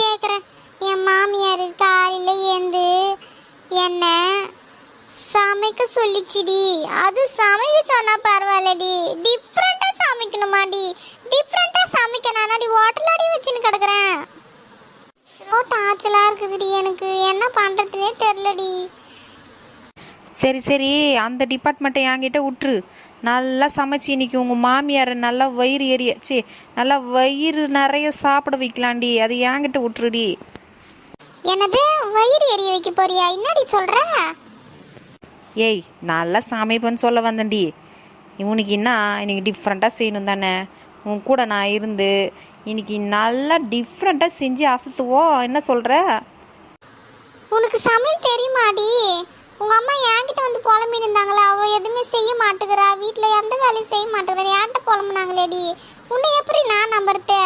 கேட்குறேன். என் மாமியார் காலையில் ஏந்து என்ன சமைக்க சொல்லிச்சுடி. அது சமைக்க சொன்னா பரவாயில்லடி, டிஃப்ரெண்ட்டாக சமைக்கணுமாடி. டிஃப்ரெண்ட்டாக சமைக்க நானாடி ஹோட்டலாடி வச்சுன்னு கிடக்குறேன். ரொம்ப டார்ச்சலாக இருக்குதுடி, எனக்கு என்ன பண்ணுறதுனே தெரிலடி. சரி சரி, அந்த டிபார்ட்மெண்ட்டை என்கிட்ட விட்டுரு. நல்லா சமைச்சு இன்னைக்கு உங்கள் மாமியாரை நல்லா வயிறு எரிய நல்லா வயிறு நிறைய சாப்பிட வைக்கலாண்டி. அது என்கிட்ட விட்டுருடி. எனது வயிறு எரிய வைக்க போறியா? என்னடி சொல்கிற? ஏய், நல்லா சமைப்பேன்னு சொல்ல வந்தேன்டி. இவனுக்கு என்ன இன்னைக்கு டிஃப்ரெண்ட்டாக செய்யணும் தானே. உன் கூட நான் இருந்து இன்னைக்கு நல்லா டிஃப்ரெண்ட்டாக செஞ்சு அசத்துவோம். என்ன சொல்கிற? உனக்கு சமையல் தெரியுமாடி? உங்கள் அம்மா என்கிட்ட வந்து புலம்பின்னு இருந்தாங்களா, அவள் எதுவுமே செய்ய மாட்டேங்கிறா, வீட்டில் எந்த வேலையும் செய்ய மாட்டேங்கிறா, என்கிட்ட புலம்புனாங்களேடி. உன்னை எப்படி நான் நம்புறது?